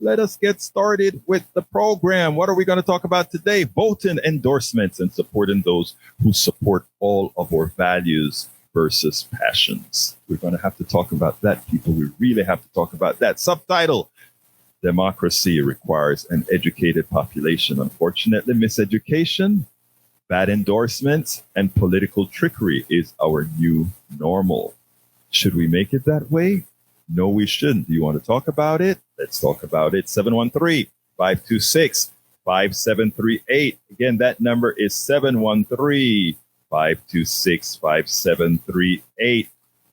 let us get started with the program. What are we going to talk about today? Voting endorsements and supporting those who support all of our values versus passions. We're going to have to talk about that, people. We really have to talk about that. Subtitle: Democracy requires an educated population. Unfortunately, miseducation, bad endorsements, and political trickery is our new normal. Should we make it that way? No, we shouldn't. Do you want to talk about it? Let's talk about it. 713-526-5738. Again, that number is 713-526-5738.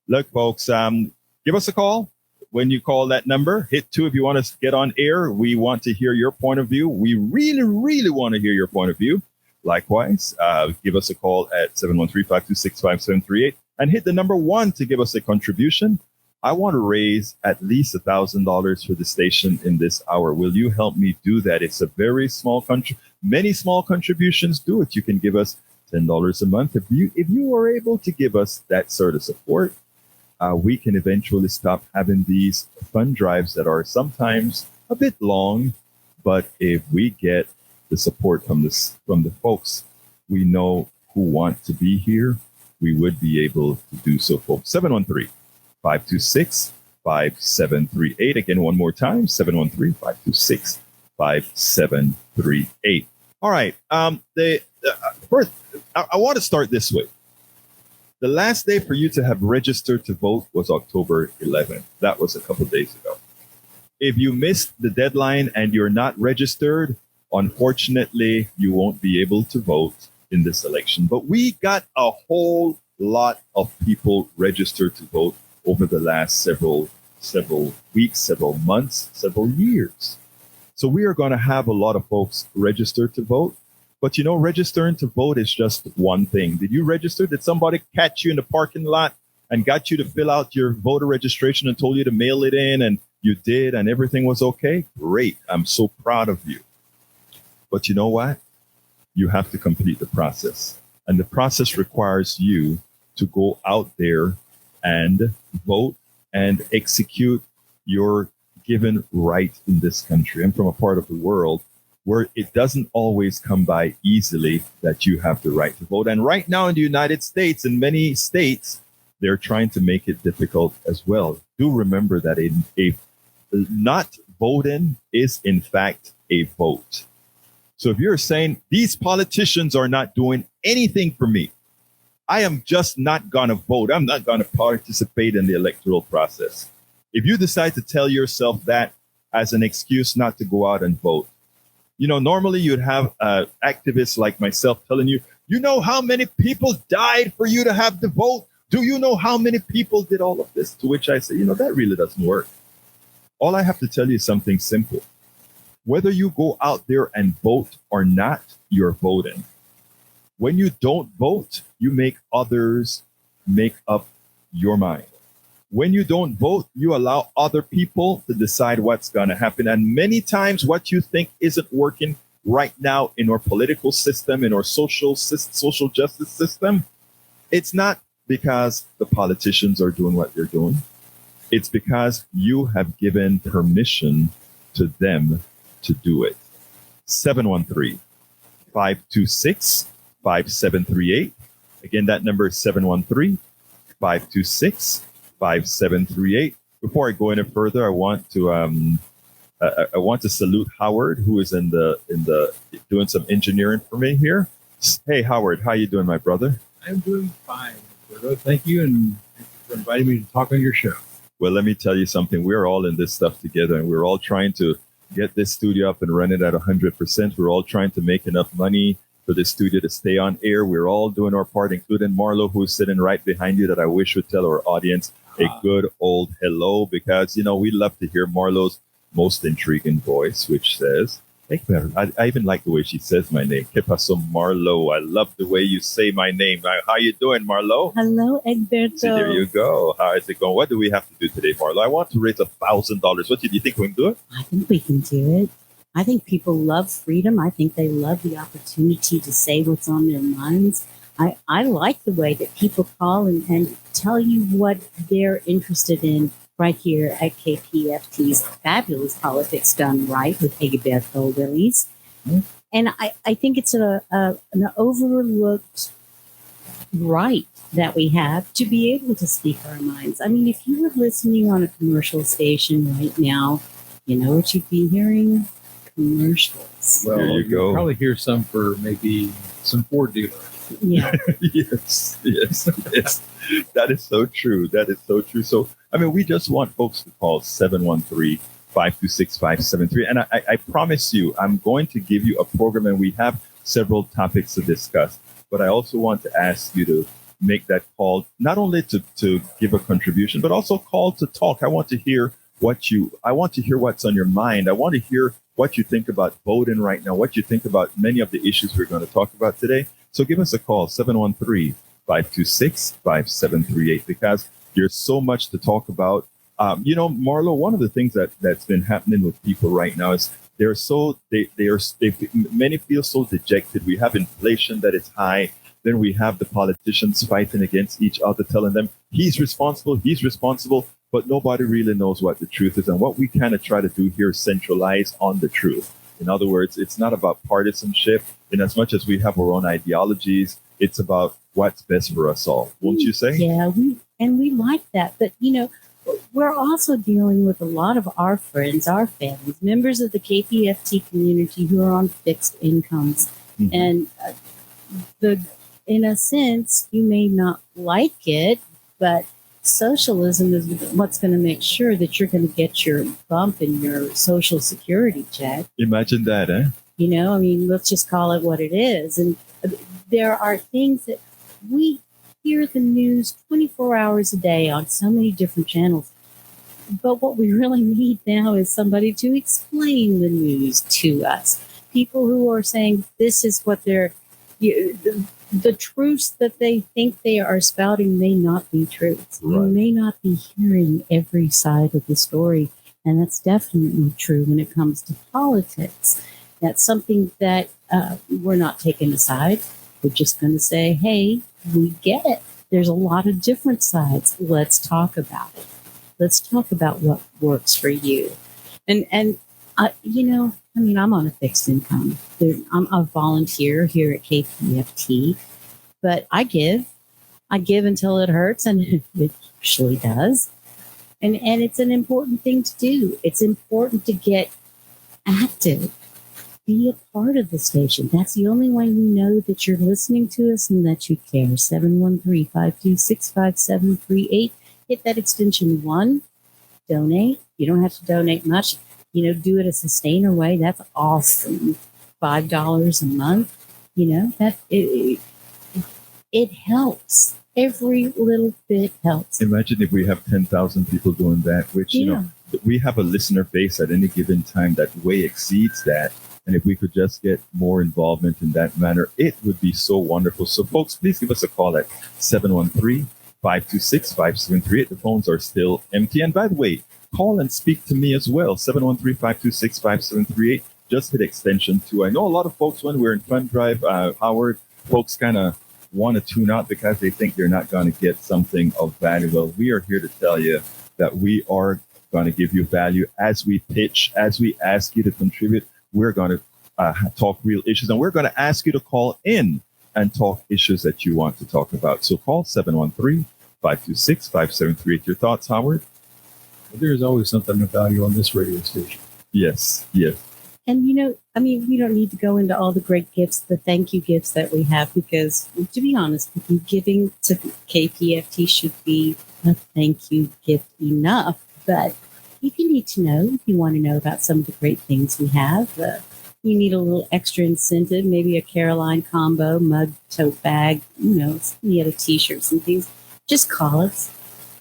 Look, folks, give us a call. When you call that number, hit 2 if you want to get on air. We want to hear your point of view. We really, really want to hear your point of view. Likewise, give us a call at 713-526-5738 and hit the number 1 to give us a contribution. I want to raise at least $1,000 for the station in this hour. Will you help me do that? It's a very small many small contributions do it. You can give us $10 a month. If you are able to give us that sort of support, we can eventually stop having these fund drives that are sometimes a bit long. But if we get the support from the folks we know who want to be here, we would be able to do so, folks. 713-526-5738. Again, one more time, 713-526-5738. All right. First, I want to start this way. The last day for you to have registered to vote was October 11th. That was a couple of days ago. If you missed the deadline and you're not registered, unfortunately, you won't be able to vote in this election. But we got a whole lot of people registered to vote over the last several weeks, several months, several years. So we are going to have a lot of folks register to vote. But registering to vote is just one thing. Did you register? Did somebody catch you in the parking lot and got you to fill out your voter registration and told you to mail it in, and you did and everything was okay? Great. I'm so proud of you. But you know what? You have to complete the process. And the process requires you to go out there and vote and execute your given right in this country. I'm from a part of the world where it doesn't always come by easily that you have the right to vote. And right now in the United States, in many states, they're trying to make it difficult as well. Do remember that a not voting is in fact a vote. So if you're saying these politicians are not doing anything for me, I am just not going to vote. I'm not going to participate in the electoral process. If you decide to tell yourself that as an excuse not to go out and vote, normally you'd have activists like myself telling you, you know how many people died for you to have the vote? Do you know how many people did all of this? To which I say, that really doesn't work. All I have to tell you is something simple. Whether you go out there and vote or not, you're voting. When you don't vote, you make others make up your mind. When you don't vote, you allow other people to decide what's going to happen. And many times what you think isn't working right now in our political system, in our social justice system, it's not because the politicians are doing what they're doing. It's because you have given permission to them to do it. 713-526-5738. Again, that number is 713-526-5738. Before I go any further, I want to salute Howard, who is in the doing some engineering for me here. Hey, Howard, how you doing, my brother? I'm doing fine, Roberto. Thank you, and thank you for inviting me to talk on your show. Well, let me tell you something. We're all in this stuff together, and we're all trying to get this studio up and running at 100%. We're all trying to make enough money for this studio to stay on air. We're all doing our part, including Marlo, who's sitting right behind you, that I wish would tell our audience a good old hello, because, we love to hear Marlo's most intriguing voice, which says, I even like the way she says my name. Que paso, Marlo? I love the way you say my name. How you doing, Marlo? Hello, Egberto. See, there you go. How is it going? What do we have to do today, Marlo? I want to raise $1,000. What do you think we can do it? I think we can do it. I think people love freedom. I think they love the opportunity to say what's on their minds. I like the way that people call and tell you what they're interested in right here at KPFT's Fabulous Politics Done Right with Egberto Willies. And I think it's an overlooked right that we have to be able to speak our minds. I mean, if you were listening on a commercial station right now, you know what you'd be hearing? Commercials. Well, There you you'll go. probably hear some for maybe some Ford dealers. Yeah. Yes. That is so true. That is so true. So, I mean, we just want folks to call 713-526-573. And I promise you, I'm going to give you a program, and we have several topics to discuss. But I also want to ask you to make that call, not only to give a contribution, but also call to talk. I want to hear what's on your mind. I want to hear what you think about voting right now, what you think about many of the issues we're going to talk about today. So give us a call, 713-526-5738, because there's so much to talk about. Marlo, one of the things that's been happening with people right now is many feel so dejected. We have inflation that is high. Then we have the politicians fighting against each other, telling them he's responsible, but nobody really knows what the truth is. And what we kind of try to do here is centralize on the truth. In other words, it's not about partisanship. In as much as we have our own ideologies, it's about what's best for us all. Won't you say? Yeah, we like that. But, we're also dealing with a lot of our friends, our families, members of the KPFT community who are on fixed incomes. Mhm. And in a sense, you may not like it, but socialism is what's going to make sure that you're going to get your bump in your Social Security check. Imagine that, eh? Let's just call it what it is. And there are things that we hear the news 24 hours a day on so many different channels. But what we really need now is somebody to explain the news to us. People who are saying this is what the truths that they think they are spouting may not be truths. Right. You may not be hearing every side of the story. And that's definitely true when it comes to politics. That's something that we're not taking aside. We're just going to say, hey, we get it. There's a lot of different sides. Let's talk about it. Let's talk about what works for you. And I'm on a fixed income. I'm a volunteer here at KPFT, but I give until it hurts, and it usually does. And it's an important thing to do. It's important to get active. Be a part of the station. That's the only way we know that you're listening to us and that you care. 713-526-5738. Hit that extension 1. Donate. You don't have to donate much. Do it a sustainer way. That's awesome. $5 a month. That it helps. Every little bit helps. Imagine if we have 10,000 people doing that, which, we have a listener base at any given time that way exceeds that. And if we could just get more involvement in that manner, it would be so wonderful. So, folks, please give us a call at 713-526-5738. The phones are still empty. And by the way, call and speak to me as well, 713-526-5738. Just hit extension 2. I know a lot of folks, when we're in Fund Drive, Howard, folks kind of want to tune out because they think they're not going to get something of value. Well, we are here to tell you that we are going to give you value as we pitch, as we ask you to contribute. We're going to talk real issues, and we're going to ask you to call in and talk issues that you want to talk about. So call 713-526-5738. Your thoughts, Howard? Well, there's always something of value on this radio station. Yes. And, we don't need to go into all the great gifts, the thank you gifts that we have, because, to be honest with you, giving to KPFT should be a thank you gift enough. But if you need to know, if you want to know about some of the great things we have, you need a little extra incentive, maybe a Caroline combo, mug, tote bag, any other T-shirts and things, just call us.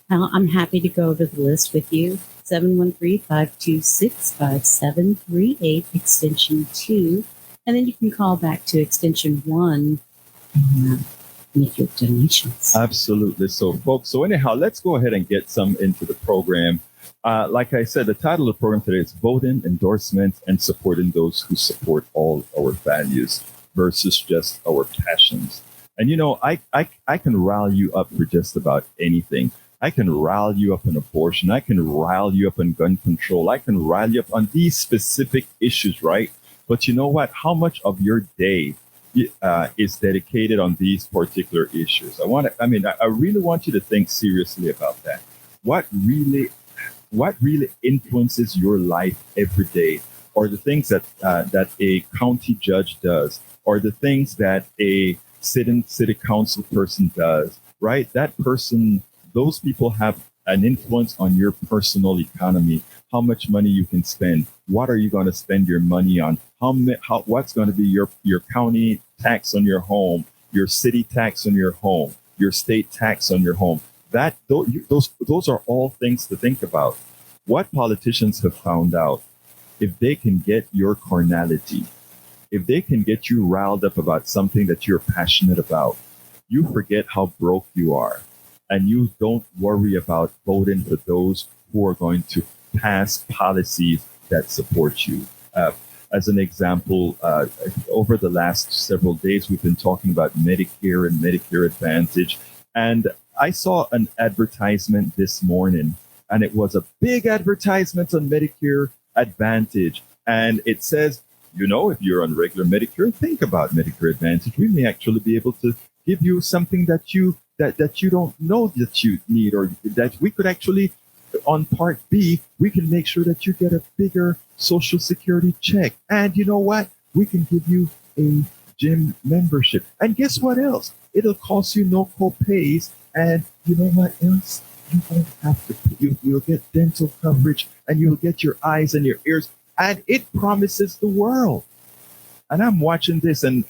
I'm happy to go over the list with you. 713-526-5738, extension 2. And then you can call back to extension 1 and make your donations. Absolutely. So, folks, anyhow, let's go ahead and get some into the program. Like I said, the title of the program today is Voting, Endorsements, and Supporting Those Who Support All Our Values versus just our passions. And, I can rile you up for just about anything. I can rile you up on abortion. I can rile you up on gun control. I can rile you up on these specific issues, right? But you know what? How much of your day is dedicated on these particular issues? I really want you to think seriously about that. What really, what really influences your life every day, or the things that a county judge does, or the things that a city council person does, right? That person, those people have an influence on your personal economy. How much money you can spend? What are you going to spend your money on? What's going to be your county tax on your home, your city tax on your home, your state tax on your home? Those are all things to think about. What politicians have found out, if they can get your carnality, if they can get you riled up about something that you're passionate about, you forget how broke you are, and you don't worry about voting for those who are going to pass policies that support you. As an example, over the last several days, we've been talking about Medicare and Medicare Advantage. And I saw an advertisement this morning, and it was a big advertisement on Medicare Advantage. And it says, if you're on regular Medicare, think about Medicare Advantage. We may actually be able to give you something that you don't know that you need, or that we could actually, on Part B, we can make sure that you get a bigger Social Security check. And you know what? We can give you a gym membership. And guess what else? It'll cost you no co-pays. And you know what else? You won't have to. You'll get dental coverage, and you'll get your eyes and your ears. And it promises the world. And I'm watching this, and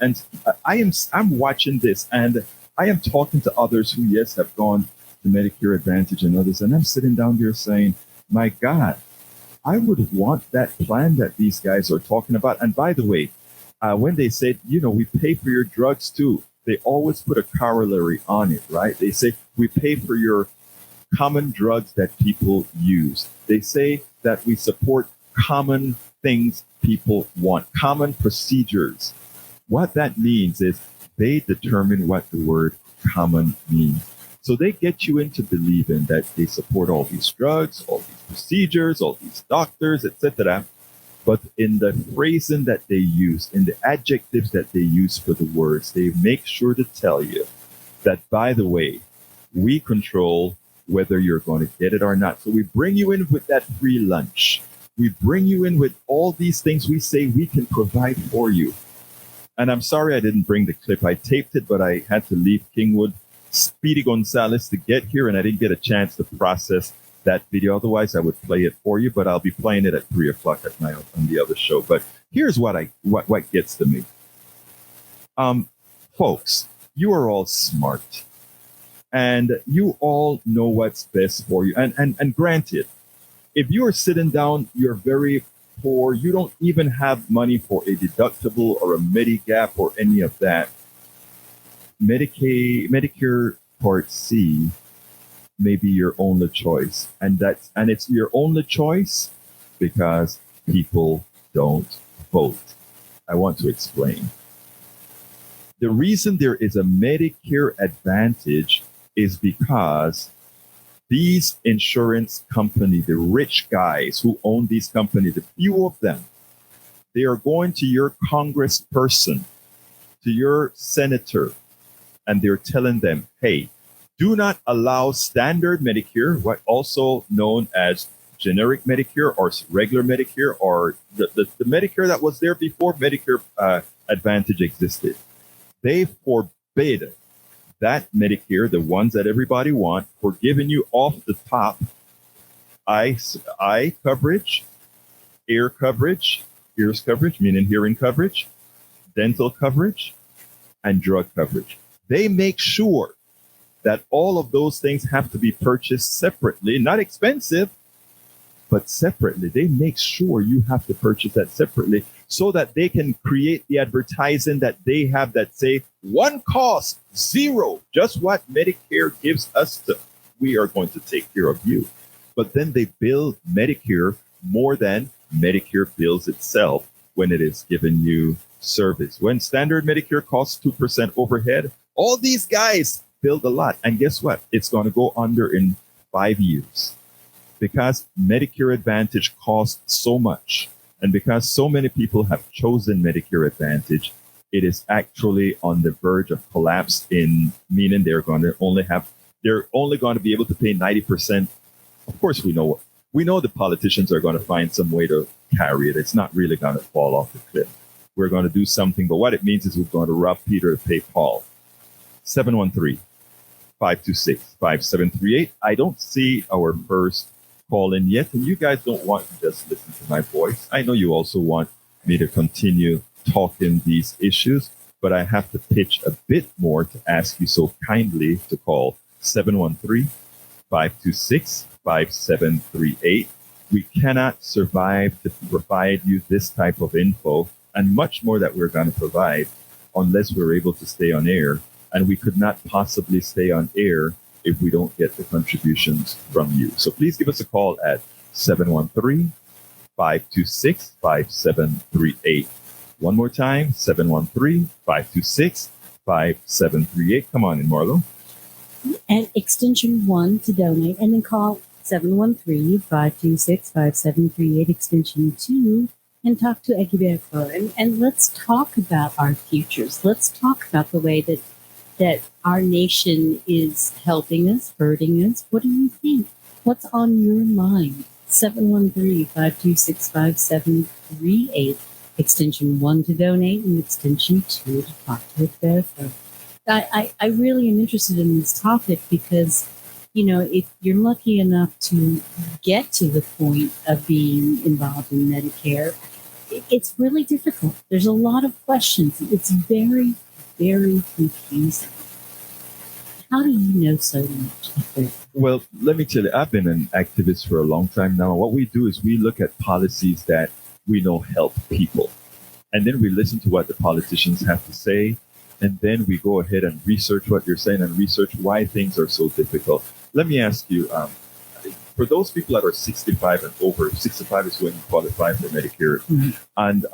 I'm watching this, and I am talking to others who, yes, have gone to Medicare Advantage and others, and I'm sitting down there saying, my God, I would want that plan that these guys are talking about. And by the way, when they said, we pay for your drugs too, they always put a corollary on it, right? They say, we pay for your common drugs that people use. They say that we support common things people want, common procedures. What that means is they determine what the word common means. So they get you into believing that they support all these drugs, all these procedures, all these doctors, etc. But in the phrasing that they use, in the adjectives that they use for the words, they make sure to tell you that, by the way, we control whether you're going to get it or not. So we bring you in with that free lunch. We bring you in with all these things we say we can provide for you. And I'm sorry I didn't bring the clip. I taped it, but I had to leave Kingwood, Speedy Gonzalez, to get here, and I didn't get a chance to process that video. Otherwise, I would play it for you, but I'll be playing it at 3 o'clock at night on the other show. But here's what gets to me. Folks, you are all smart, and you all know what's best for you. And granted, if you are sitting down, you're very poor, you don't even have money for a deductible or a Medigap or any of that, Medicare Part C may be your only choice. And it's your only choice because people don't vote. I want to explain. The reason there is a Medicare Advantage is because these insurance companies, the rich guys who own these companies, the few of them, they are going to your congressperson, to your senator, and they're telling them, hey, do not allow standard Medicare, what also known as generic Medicare or regular Medicare, or the Medicare that was there before Medicare Advantage existed. They forbid that Medicare, the ones that everybody wants, for giving you off the top eye coverage, ears coverage, meaning hearing coverage, dental coverage, and drug coverage. They make sure that all of those things have to be purchased separately, not expensive, but separately. They make sure you have to purchase that separately so that they can create the advertising that they have that say, one cost, zero, just what Medicare gives us to, we are going to take care of you. But then they bill Medicare more than Medicare bills itself when it is giving you service. When standard Medicare costs 2% overhead, all these guys build a lot. And guess what? It's going to go under in 5 years. Because Medicare Advantage costs so much, and because so many people have chosen Medicare Advantage, it is actually on the verge of collapse, in meaning they're only going to be able to pay 90%. Of course, we know the politicians are going to find some way to carry it. It's not really going to fall off the cliff. We're going to do something, but what it means is we're going to rob Peter to pay Paul. 713-526-5738. I don't see our first call in yet, and you guys don't want to just listen to my voice. I know you also want me to continue talking these issues, but I have to pitch a bit more to ask you so kindly to call 713-526-5738. We cannot survive to provide you this type of info and much more that we're going to provide unless we're able to stay on air. And we could not possibly stay on air if we don't get the contributions from you. So please give us a call at 713-526-5738. One more time, 713-526-5738. Come on in, Marlo. And extension 1 to donate, and then call 713-526-5738, extension 2, and talk to Egibeko. And let's talk about our futures. Let's talk about the way that our nation is helping us, hurting us. What do you think? What's on your mind? 713-526-5738, extension 1 to donate, and extension 2 to talk to Egibeko. I really am interested in this topic because, if you're lucky enough to get to the point of being involved in Medicare, it's really difficult. There's a lot of questions. It's very, very confusing. How do you know so much? Well, let me tell you, I've been an activist for a long time now. What we do is we look at policies that we know help people. And then we listen to what the politicians have to say. And then we go ahead and research what they're saying and research why things are so difficult. Let me ask you, for those people that are 65 and over, 65 is when you qualify for Medicare, and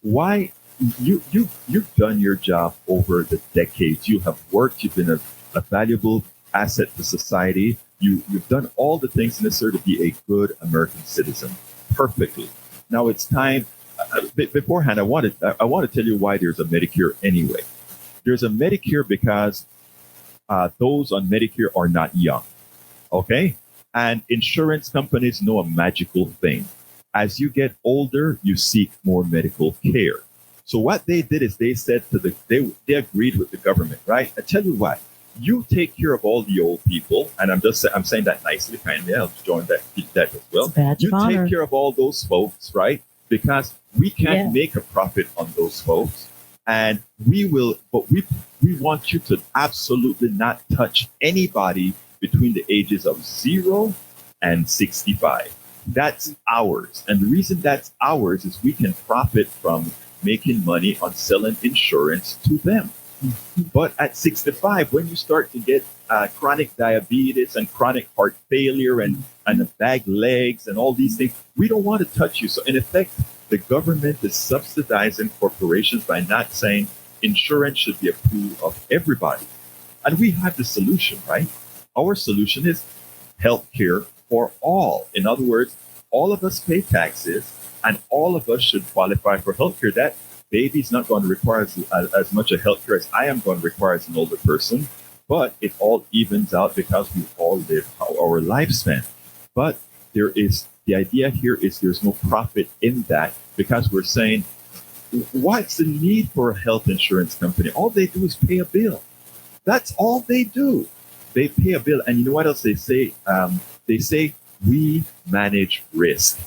why you've done your job over the decades. You have worked. You've been a valuable asset to society. You've done all the things necessary to be a good American citizen perfectly. Now it's time. Beforehand, I want to tell you why there's a Medicare anyway. There's a Medicare because those on Medicare are not young, okay? And insurance companies know a magical thing. As you get older, you seek more medical care. So what they did is they said they agreed with the government, right? I tell you what, you take care of all the old people, and I'm saying that nicely, kindly. I'll join that as well. You take care of all those folks, right? Because we can't make a profit on those folks. And we want you to absolutely not touch anybody between the ages of 0 and 65. That's ours. And the reason that's ours is we can profit from making money on selling insurance to them. But at 65, when you start to get chronic diabetes and chronic heart failure and bag legs and all these things, we don't want to touch you. So in effect, the government is subsidizing corporations by not saying insurance should be a pool of everybody. And we have the solution, right? Our solution is health care for all. In other words, all of us pay taxes and all of us should qualify for health care. That baby's not going to require as much of health care as I am going to require as an older person, but it all evens out because we all live our lifespan. But the idea here is there's no profit in that because we're saying, what's the need for a health insurance company? All they do is pay a bill. That's all they do. They pay a bill. And you know what else they say? They say, we manage risk.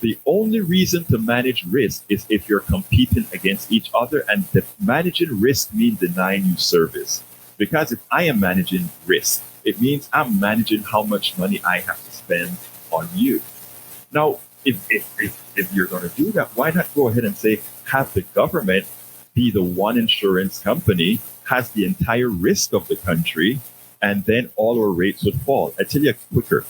The only reason to manage risk is if you're competing against each other, and managing risk means denying you service. Because if I am managing risk, it means I'm managing how much money I have to spend on you. Now, if you're going to do that, why not go ahead and say, have the government be the one insurance company, has the entire risk of the country, and then all our rates would fall. I tell you quicker.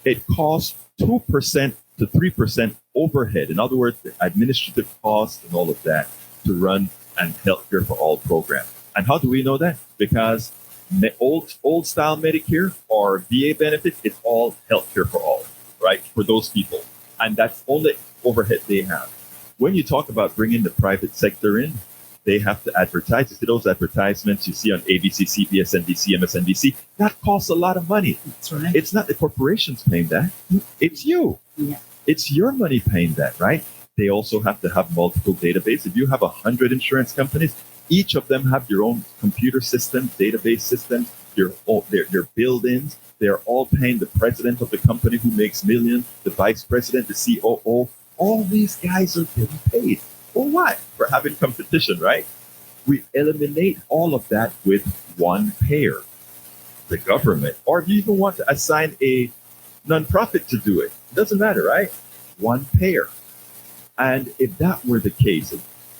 It costs 2% to 3% overhead. In other words, the administrative costs and all of that to run and healthcare for all program. And how do we know that? Because old style Medicare or VA benefits, it's all healthcare for all, right? For those people, and that's only overhead they have. When you talk about bringing the private sector in, they have to advertise. You see those advertisements you see on ABC, CBS, NBC, MSNBC. That costs a lot of money. That's right. It's not the corporations paying that. It's you. Yeah. It's your money paying that, right? They also have to have multiple databases. If you have 100 insurance companies, each of them have their own computer system, database systems, their build-ins. They're all paying the president of the company who makes millions, the vice president, the COO. All these guys are getting paid. For what? For having competition, right? We eliminate all of that with one payer, the government. Or if you even want to assign a nonprofit to do it, it doesn't matter, right? One payer. And if that were the case,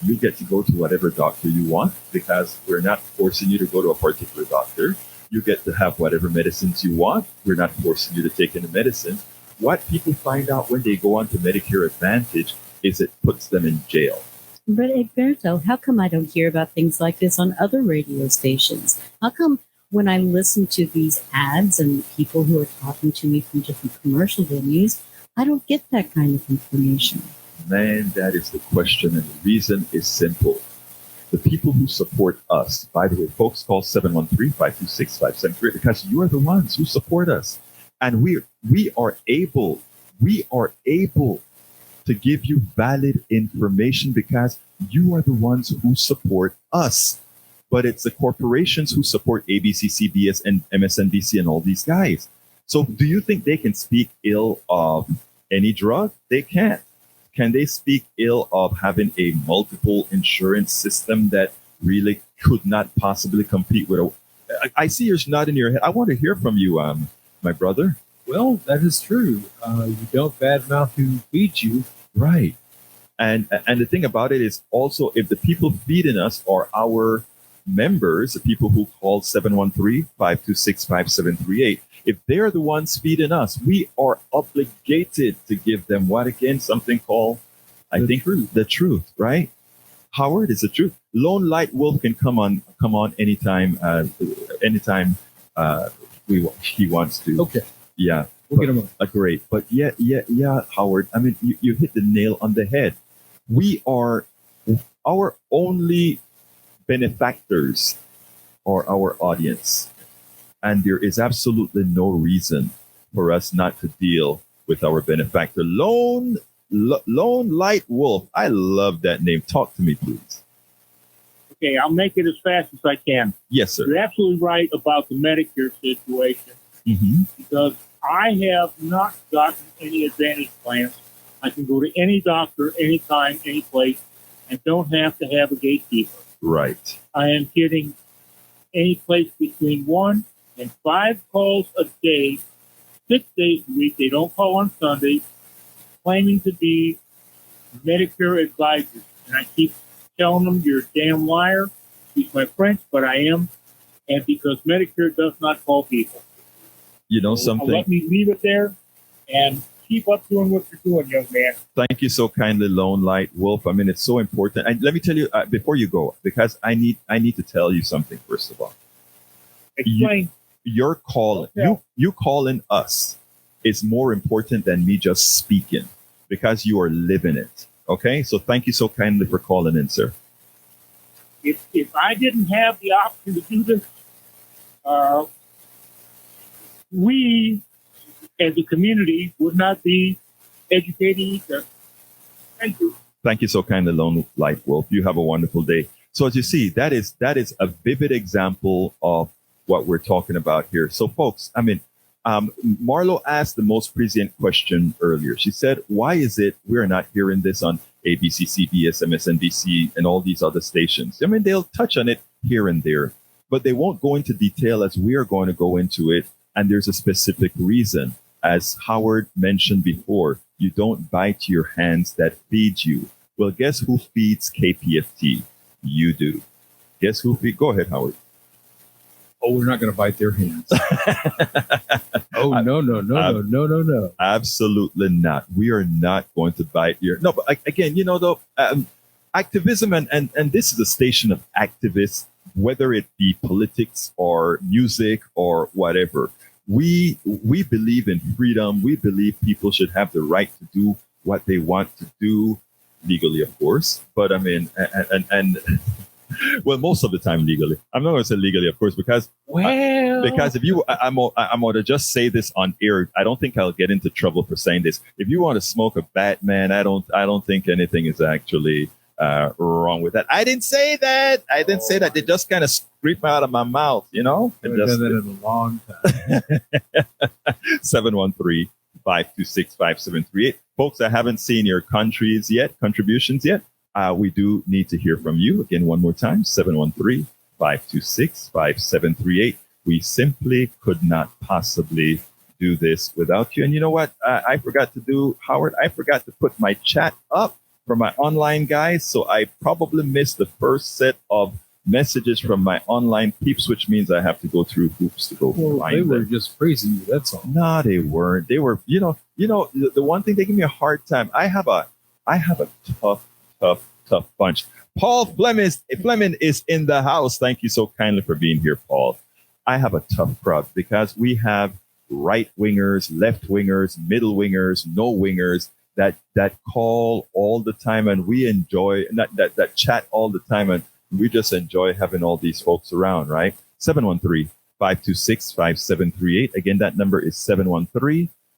you get to go to whatever doctor you want because we're not forcing you to go to a particular doctor. You get to have whatever medicines you want. We're not forcing you to take any medicine. What people find out when they go on to Medicare Advantage is it puts them in jail. But Egberto, how come I don't hear about things like this on other radio stations? How come when I listen to these ads and people who are talking to me from different commercial venues, I don't get that kind of information? Man, that is the question, and the reason is simple. The people who support us, by the way, folks, call 713-526-5738 because you are the ones who support us. And we are able to give you valid information because you are the ones who support us. But it's the corporations who support ABC, CBS, and MSNBC and all these guys. So do you think they can speak ill of any drug? They can't. Can they speak ill of having a multiple insurance system that really could not possibly compete with a... I see you're nodding your head. I want to hear from you, my brother. Well, that is true. You don't badmouth who feeds you. Right. And the thing about it is also if the people feeding us are our members, the people who call 713-526-5738, if they're the ones feeding us, we are obligated to give them what again? Something called, the truth, right? Howard, is the truth. Lone Light Wolf can come on anytime, he wants to. Okay. Yeah. We'll get him on. Great. But yeah, Howard, I mean, you hit the nail on the head. We are, our only benefactors are our audience. And there is absolutely no reason for us not to deal with our benefactor. Lone Light Wolf. I love that name. Talk to me, please. Okay, I'll make it as fast as I can. Yes, sir. You're absolutely right about the Medicare situation because I have not gotten any advantage plans. I can go to any doctor, anytime, any place, and don't have to have a gatekeeper. Right. I am getting any place between 1 and 5 calls a day, 6 days a week. They don't call on Sundays, claiming to be Medicare advisors. And I keep telling them, you're a damn liar. Excuse my French, but I am. And because Medicare does not call people. You know So something? let me leave it there and keep up doing what you're doing, young man. Thank you so kindly, Lone Light Wolf. I mean, it's so important. And let me tell you before you go, because I need to tell you something first of all. Explain. Your calling, you calling us is more important than me just speaking because you are living it. Okay, so thank you so kindly for calling in, sir. If I didn't have the option to do this, we as a community would not be educating each other. Thank you. Thank you so kindly, Lone Light Wolf. You have a wonderful day. So as you see, that is a vivid example of what we're talking about here. So folks, I mean, Marlo asked the most prescient question earlier. She said, why is it we're not hearing this on ABC, CBS, MSNBC, and all these other stations? I mean, they'll touch on it here and there, but they won't go into detail as we are going to go into it. And there's a specific reason. As Howard mentioned before, you don't bite your hands that feed you. Well, guess who feeds KPFT? You do. Guess who feeds? Go ahead, Howard. Oh, we're not going to bite their hands. Oh, no. Absolutely not. We are not going to bite your... No, but again, you know, though, activism, and this is a station of activists whether it be politics or music or whatever. We believe in freedom. We believe people should have the right to do what they want to do legally, of course. But I mean, and well, most of the time legally. I'm not going to say legally, of course, because if you, I'm going to just say this on air. I don't think I'll get into trouble for saying this. If you want to smoke a Batman, I don't think anything is actually wrong with that. I didn't say that. I didn't say that. They just kind of scream out of my mouth, you know. I've done that in a long time. 713-526-5738. Folks, I haven't seen your contributions yet. We do need to hear from you. Again, one more time, 713-526-5738. We simply could not possibly do this without you. And you know what? I forgot to do, Howard, I forgot to put my chat up for my online guys. So I probably missed the first set of messages from my online peeps, which means I have to go through hoops to go find they were them. just praising you. That's all. No, they weren't. They were, you know, the one thing they give me a hard time. I have a tough bunch. Paul Fleming is in the house. Thank you so kindly for being here, Paul. I have a tough crowd because we have right wingers, left wingers, middle wingers, no wingers that call all the time, and we enjoy that chat all the time, and we just enjoy having all these folks around, right? 713-526-5738. Again, that number is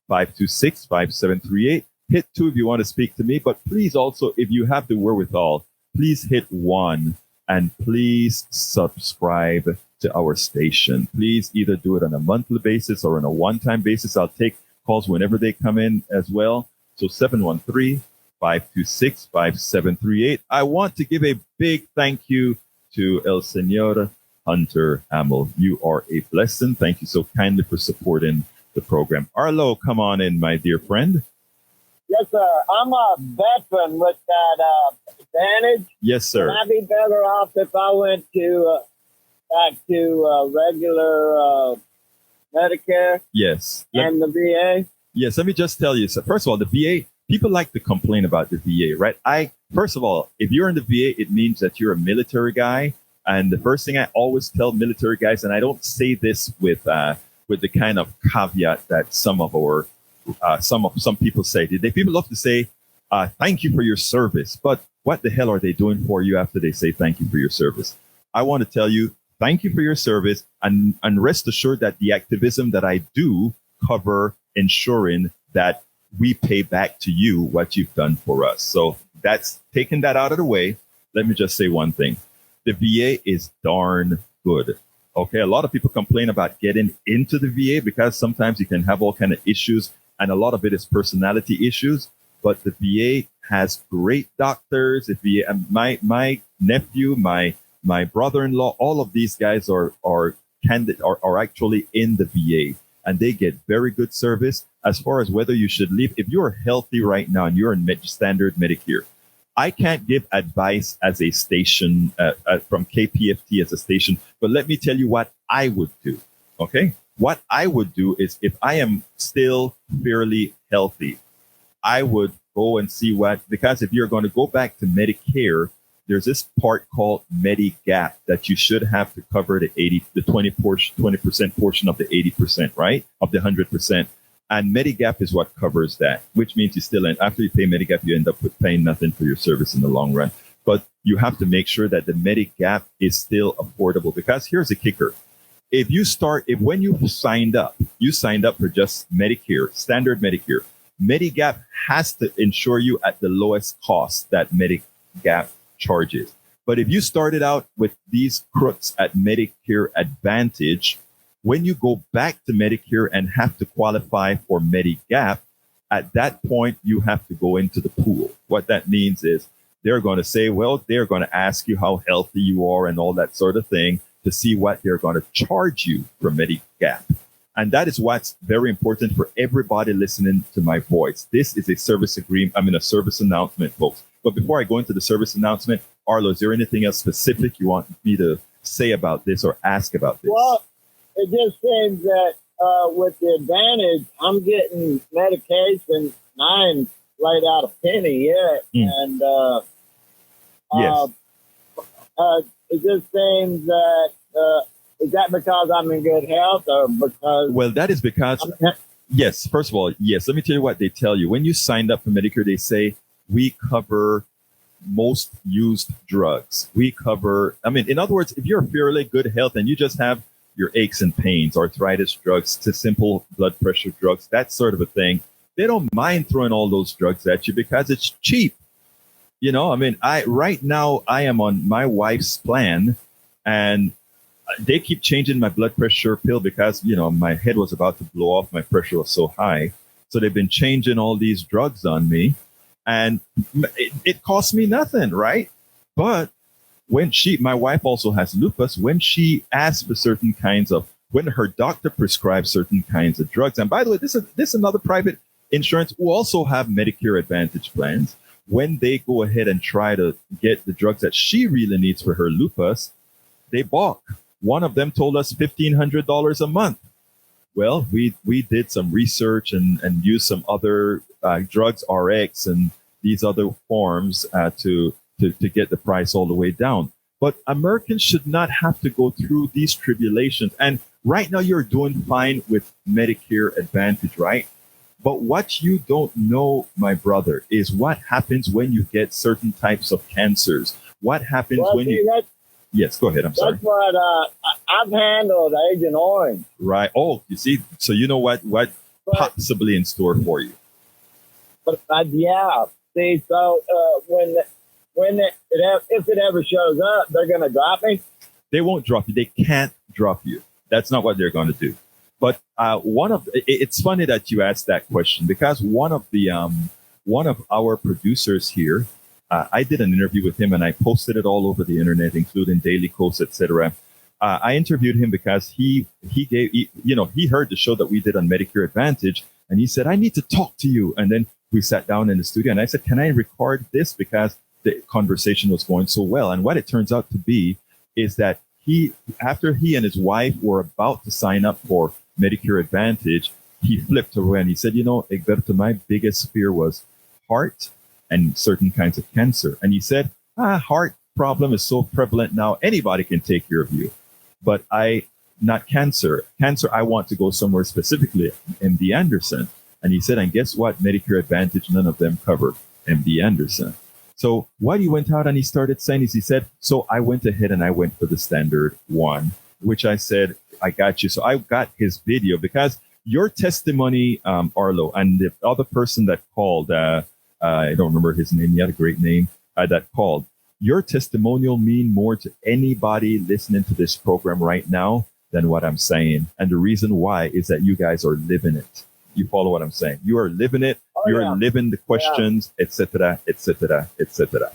713-526-5738. Hit 2 if you want to speak to me, but please also, if you have the wherewithal, please hit 1 and please subscribe to our station. Please either do it on a monthly basis or on a one-time basis. I'll take calls whenever they come in as well. So 713-526-5738. I want to give a big thank you to El Señor Hunter Hamill. You are a blessing. Thank you so kindly for supporting the program. Arlo, come on in, my dear friend. Yes, sir. I'm a veteran with that advantage. Yes, sir. Would I be better off if I went to back to regular Medicare Yes. and the VA? Yes, let me just tell you. So first of all, the VA, people like to complain about the VA, right? First of all, if you're in the VA, it means that you're a military guy. And the first thing I always tell military guys, and I don't say this with the kind of caveat that some people say. People love to say, thank you for your service. But what the hell are they doing for you after they say thank you for your service? I want to tell you, thank you for your service, and rest assured that the activism that I do cover ensuring that we pay back to you what you've done for us. So that's taking that out of the way. Let me just say one thing. The VA is darn good. Okay. A lot of people complain about getting into the VA because sometimes you can have all kind of issues, and a lot of it is personality issues. But the VA has great doctors. The VA, and my nephew, my brother-in-law, all of these guys are actually in the VA. And they get very good service as far as whether you should leave. If you're healthy right now and you're in standard Medicare, I can't give advice as a station from KPFT as a station, but let me tell you what I would do. Okay. What I would do is, if I am still fairly healthy, I would go and see because if you're going to go back to Medicare, there's this part called Medigap that you should have to cover the 20% portion of the 80%, right? Of the 100%. And Medigap is what covers that, which means you still after you pay Medigap, you end up with paying nothing for your service in the long run. But you have to make sure that the Medigap is still affordable, because here's a kicker. When you signed up for just Medicare, standard Medicare, Medigap has to insure you at the lowest cost that Medigap charges. But if you started out with these crooks at Medicare Advantage, when you go back to Medicare and have to qualify for Medigap, at that point, you have to go into the pool. What that means is they're going to say, well, they're going to ask you how healthy you are and all that sort of thing to see what they're going to charge you for Medigap. And that is what's very important for everybody listening to my voice. This is a service announcement, folks. But before I go into the service announcement, Arlo, is there anything else specific you want me to say about this or ask about this? Well, it just seems that with the advantage, I'm getting medication. I ain't laid out a penny yet. And yes. it just seems that is that because I'm in good health or because? Well, that is because, yes, first of all, yes, let me tell you what they tell you. When you signed up for Medicare, they say we cover most used drugs. We cover, I mean, in other words, if you're fairly good health and you just have your aches and pains, arthritis drugs, to simple blood pressure drugs, that sort of a thing, they don't mind throwing all those drugs at you because it's cheap. You know, I mean, right now I am on my wife's plan, and they keep changing my blood pressure pill because, you know, my head was about to blow off. My pressure was so high. So they've been changing all these drugs on me, and it costs me nothing, right? But when my wife also has lupus, when she asks for certain kinds of, when her doctor prescribes certain kinds of drugs, and by the way, this is another private insurance who also have Medicare Advantage plans. When they go ahead and try to get the drugs that she really needs for her lupus, they balk. One of them told us $1,500 a month. Well, we did some research and used some other drugs, RX, and these other forms to get the price all the way down. But Americans should not have to go through these tribulations. And right now you're doing fine with Medicare Advantage, right? But what you don't know, my brother, is what happens when you get certain types of cancers. What happens when you... Yes, go ahead. I'm sorry. That's what I've handled Agent Orange. Right. Oh, you see, so you know what possibly in store for you. But yeah, see, so if it ever shows up, they're going to drop me. They won't drop you. They can't drop you. That's not what they're going to do. But it's funny that you asked that question, because one of our producers here, I did an interview with him and I posted it all over the internet, including Daily Kos, etc. I interviewed him because he heard the show that we did on Medicare Advantage, and he said, I need to talk to you. And then we sat down in the studio and I said, can I record this? Because the conversation was going so well. And what it turns out to be is that after he and his wife were about to sign up for Medicare Advantage, he flipped away and he said, Egberto, my biggest fear was heart and certain kinds of cancer. And he said, heart problem is so prevalent now, anybody can take care of you. But not cancer. Cancer, I want to go somewhere specifically, MD Anderson. And he said, and guess what? Medicare Advantage, none of them covered MD Anderson. So what he went out and he started saying is, he said, so I went ahead and I went for the standard one, which I said, I got you. So I got his video because your testimony, Arlo, and the other person that called, I don't remember his name. He had a great name that called. Your testimonial mean more to anybody listening to this program right now than what I'm saying. And the reason why is that you guys are living it. You follow what I'm saying? You are living it. You're living the questions, etc., etc., etc.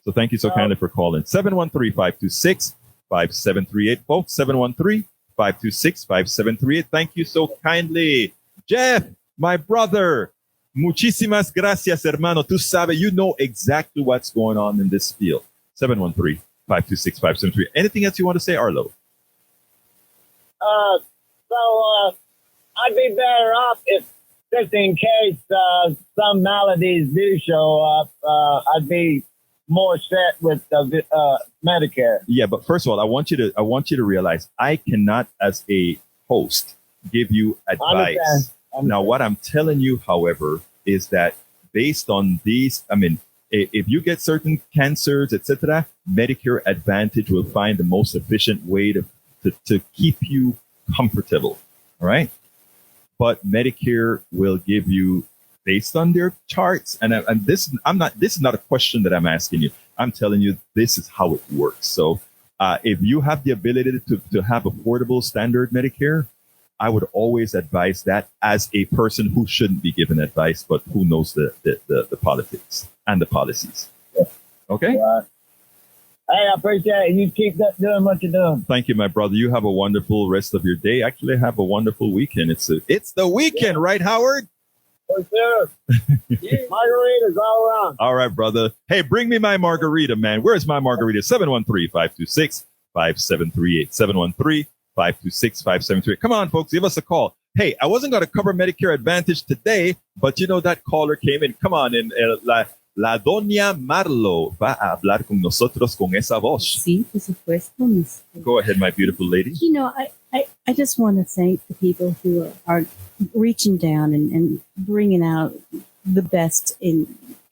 So thank you so kindly for calling. 713-526-5738, folks. 713-526-5738. Thank you so kindly. Jeff, my brother. Muchísimas gracias, hermano. Tú sabes, you know exactly what's going on in this field. 713-526-5738. Anything else you want to say, Arlo? I'd be better off if, just in case some maladies do show up, I'd be more set with Medicare. Yeah, but first of all, I want you to realize I cannot, as a host, give you advice. Understand. Now, what I'm telling you, however, is that based on these, I mean, if you get certain cancers, etc., Medicare Advantage will find the most efficient way to keep you comfortable. All right. But Medicare will give you, based on their charts, and this is not a question that I'm asking you. I'm telling you, this is how it works. So if you have the ability to have affordable standard Medicare, I would always advise that as a person who shouldn't be given advice, but who knows the politics and the policies. Yeah. Okay? Hey, I appreciate it. You keep doing what you're doing. Thank you, my brother. You have a wonderful rest of your day. Actually, have a wonderful weekend. It's the weekend, right, Howard? For sure. Margaritas all around. All right, brother. Hey, bring me my margarita, man. Where's my margarita? 713-526-5738. 713-526-5738. Come on, folks. Give us a call. Hey, I wasn't going to cover Medicare Advantage today, but that caller came in. Come on in. La Doña Marlo va a hablar con nosotros con esa voz. Sí, por supuesto. Go ahead, my beautiful lady. You know, I just want to thank the people who are reaching down and bringing out the best in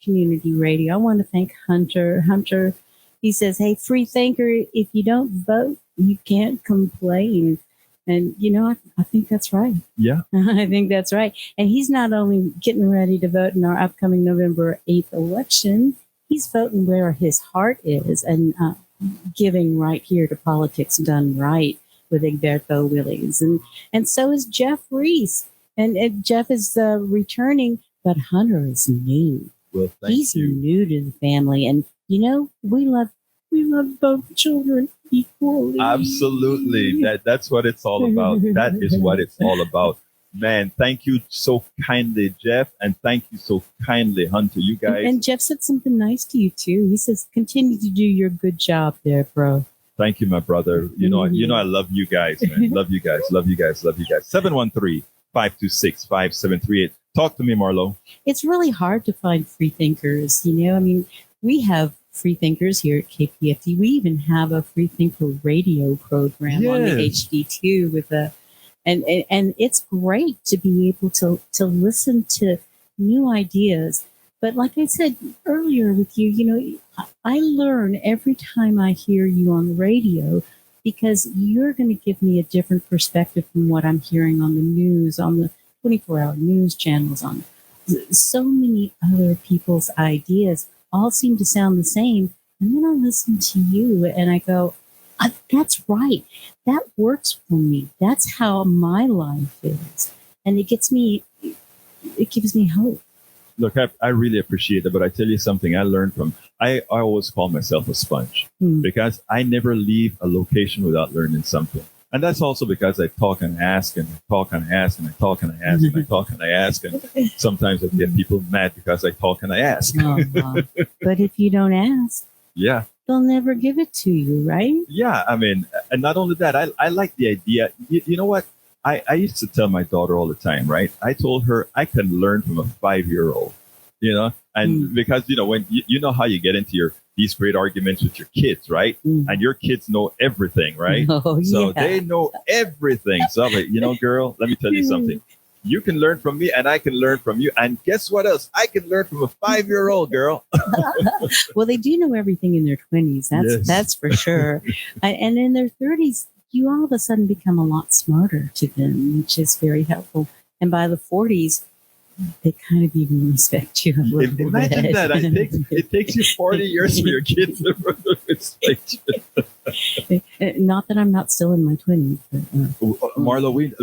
community radio. I want to thank Hunter. Hunter, he says, hey, free thinker, if you don't vote, you can't complain. And, you know, I think that's right. Yeah. I think that's right. And he's not only getting ready to vote in our upcoming November 8th election, he's voting where his heart is and giving right here to politics done right with Egberto Willies. And so is Jeff Reese. And Jeff is returning, but Hunter is new. Well, thank He's you. new to the family. And, you know, we love both children equally. Absolutely. That's what it's all about. That is what it's all about. Man, thank you so kindly, Jeff, and thank you so kindly, Hunter. You guys. And Jeff said something nice to you too. He says, "Continue to do your good job there, bro." Thank you, my brother. You know, I love you guys, man. Love you guys. 713-526-5738. Talk to me, Marlo. It's really hard to find free thinkers. You know, I mean, we have free thinkers here at KPFT. We even have a free thinker radio program on the Yes. HD2 with and it's great to be able to listen to new ideas. But like I said earlier with you, you know, I learn every time I hear you on the radio because you're going to give me a different perspective from what I'm hearing on the news, on the 24-hour news channels, on so many other people's ideas all seem to sound the same. And then I listen to you and I go, that's right. That works for me. That's how my life is. And it gives me hope. Look, I really appreciate it, but I tell you something I learned from, I always call myself a sponge because I never leave a location without learning something. And that's also because I talk and ask and I talk and I ask and I talk and I ask and I talk and I ask. And sometimes I get people mad because I talk and I ask. But if you don't ask, Yeah. they'll never give it to you, right? Yeah. I mean, and not only that, I like the idea. You know what? I used to tell my daughter all the time, right? I told her I can learn from a 5-year-old, you know, and because, you know, when you know how you get into these great arguments with your kids, right? And your kids know everything, right? Oh, So yeah. they know everything. So I'm like, you know, girl, let me tell you something. You can learn from me and I can learn from you. And guess what else? I can learn from a 5-year-old girl. Well, they do know everything in their 20s. That's for sure. And in their 30s, you all of a sudden become a lot smarter to them, which is very helpful. And by the 40s, they kind of even respect you a little bit. Imagine that. It takes you 40 years for your kids to respect you. Not that I'm not still in my 20s. But, Marlo, we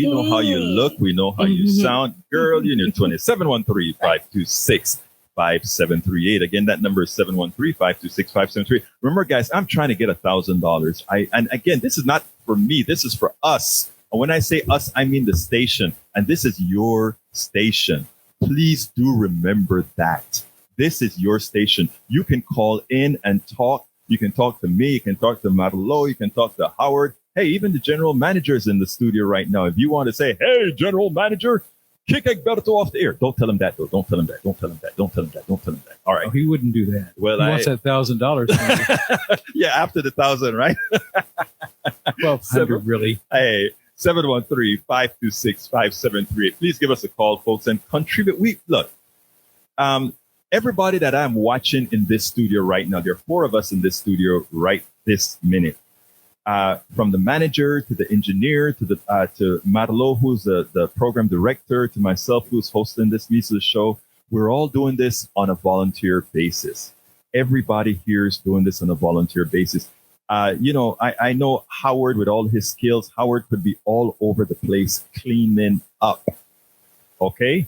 know how you look. We know how you sound. Girl, you're in your 20s. 713-526-5738. Again, that number is 713-526-5738. Remember, guys, I'm trying to get $1,000. And again, this is not for me. This is for us. And when I say us, I mean the station. And this is your station. Please do remember that. This is your station. You can call in and talk. You can talk to me. You can talk to Marlo. You can talk to Howard. Hey, even the general manager is in the studio right now. If you want to say, hey, general manager, kick Egberto off the air. Don't tell him that, though. Don't tell him that. Don't tell him that. Don't tell him that. Don't tell him that. All right. Oh, he wouldn't do that. Well, he wants that $1,000. Yeah, after the 1,000, right? 1,200, really. Hey, 713-526-5738. Please give us a call, folks, and contribute. Everybody that I'm watching in this studio right now, there are 4 of us in this studio right this minute. From the manager to the engineer to Marlo, who's the program director, to myself, who's hosting this Mises show. We're all doing this on a volunteer basis. Everybody here is doing this on a volunteer basis. I know Howard, with all his skills, Howard could be all over the place cleaning up. Okay?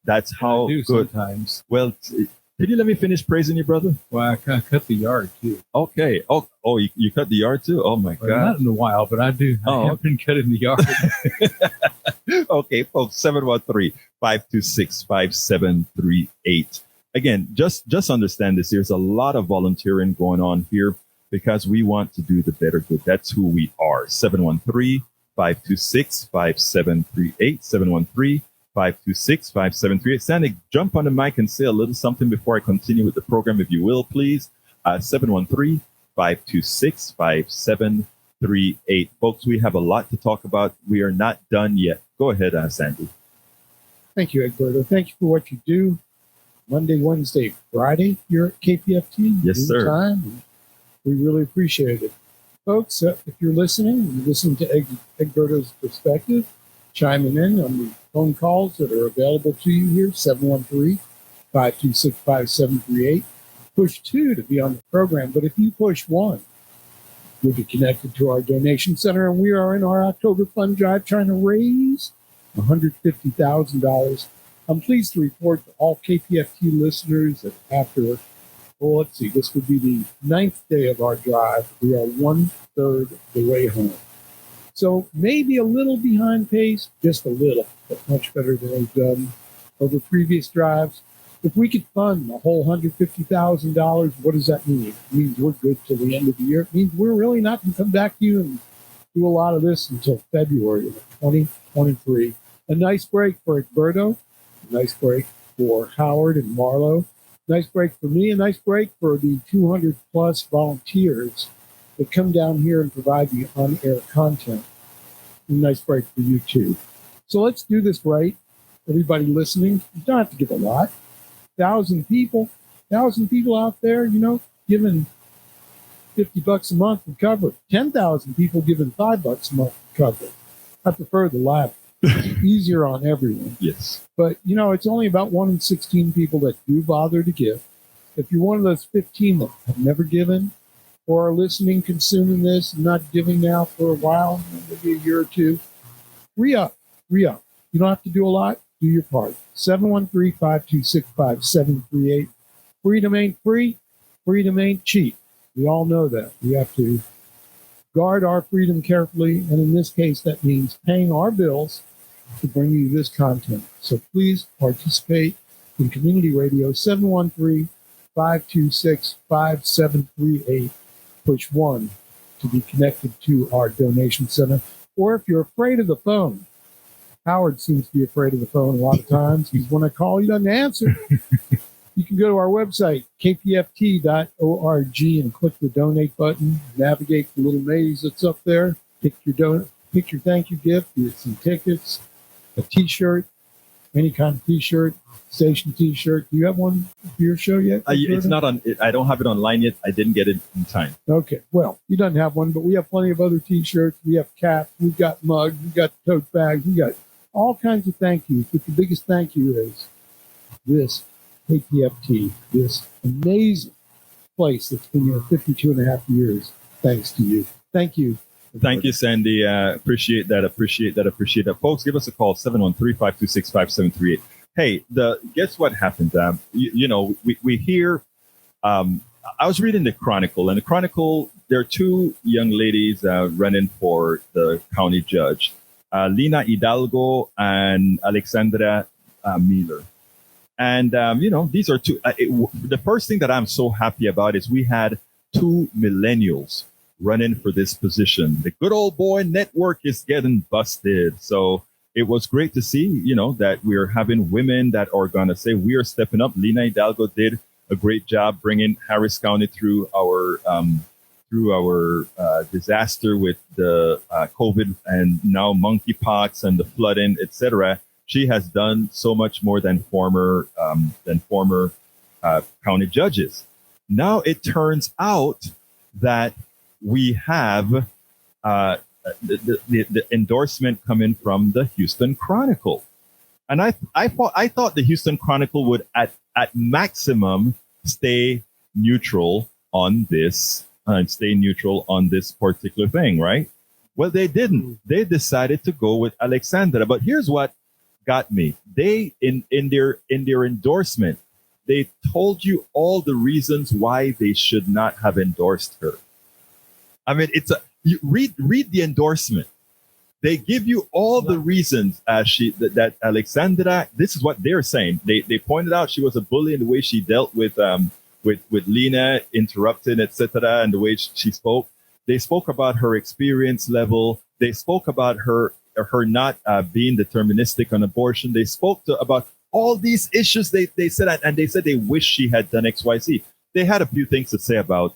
That's how I do good. sometimes. Well, could you let me finish praising you, brother? Well, I cut the yard, too. Okay. Oh, you cut the yard, too? Oh, my Well, God. not in a while, but I do. I have been cutting the yard. Okay, folks, 713-526-5738. Again, just understand this. There's a lot of volunteering going on here because we want to do the better good. That's who we are. 713-526-5738. 713-526-5738. Sandy, jump on the mic and say a little something before I continue with the program, if you will, please. 713-526-5738. Folks, we have a lot to talk about. We are not done yet. Go ahead, Sandy. Thank you, Egberto. Thank you for what you do. Monday, Wednesday, Friday here at KPFT. Yes, sir. Time. We really appreciate it. Folks, if you're listening to Egberto's perspective, chiming in on the phone calls that are available to you here, 713-526-5738. Push 2 to be on the program, but if you push 1, you'll be connected to our donation center, and we are in our October fund drive trying to raise $150,000. I'm pleased to report to all KPFT listeners that after, this would be the 9th day of our drive. We are 1/3 the way home. So maybe a little behind pace, just a little, but much better than we've done over previous drives. If we could fund the whole $150,000, what does that mean? It means we're good till the end of the year. It means we're really not going to come back to you and do a lot of this until February of 2023. A nice break for Egberto, a nice break for Howard and Marlo, nice break for me, a nice break for the 200 plus volunteers that come down here and provide the on-air content. A nice break for you too. So let's do this right. Everybody listening, you don't have to give a lot. 1,000 people out there, giving $50 a month to cover it. 10,000 people giving $5 a month to cover it. I prefer the latter. It's easier on everyone. Yes. But, it's only about 1 in 16 people that do bother to give. If you're one of those 15 that have never given or are listening, consuming this, and not giving now for a while, maybe a year or two, re-up. You don't have to do a lot. Do your part. 713-526-5738. Freedom ain't free. Freedom ain't cheap. We all know that. We have to guard our freedom carefully, and in this case, that means paying our bills to bring you this content. So please participate in community radio. 713-526-5738. Push 1 to be connected to our donation center. Or if you're afraid of the phone, Howard seems to be afraid of the phone a lot of times because when I call, he doesn't answer. You can go to our website, kpft.org, and click the donate button, navigate the little maze that's up there, pick your thank you gift, be it some tickets, a T-shirt, any kind of T-shirt, station T-shirt. Do you have one for your show yet? It's not on. I don't have it online yet. I didn't get it in time. Okay. Well, he doesn't have one, but we have plenty of other T-shirts. We have caps. We've got mugs. We've got tote bags. We got all kinds of thank yous. But the biggest thank you is this KPFT, this amazing place that's been here 52 and a half years. Thanks to you. Thank you. Thank you, Sandy. Appreciate that. Folks, give us a call, 713-526-5738. Hey, guess what happened? We hear, I was reading the Chronicle, and the Chronicle, there are 2 young ladies running for the county judge, Lina Hidalgo and Alexandra Miller. And, these are 2. The first thing that I'm so happy about is we had 2 millennials running for this position. The good old boy network is getting busted. So it was great to see, that we're having women that are going to say we are stepping up. Lina Hidalgo did a great job bringing Harris County through our disaster with the COVID and now monkeypox and the flooding, etc. She has done so much more than former county judges. Now it turns out that we have the endorsement coming from the Houston Chronicle, and I thought the Houston Chronicle would at maximum stay neutral on this particular thing, right? Well, they didn't. They decided to go with Alexandra. But here's what got me: they in their endorsement, they told you all the reasons why they should not have endorsed her. I mean, you read the endorsement. They give you all the reasons that Alexandra. This is what they're saying. They pointed out she was a bully in the way she dealt with Lena, interrupting, etc., and the way she spoke. They spoke about her experience level. They spoke about her her not being deterministic on abortion. They spoke about all these issues. They said, and they said they wish she had done XYZ. They had a few things to say about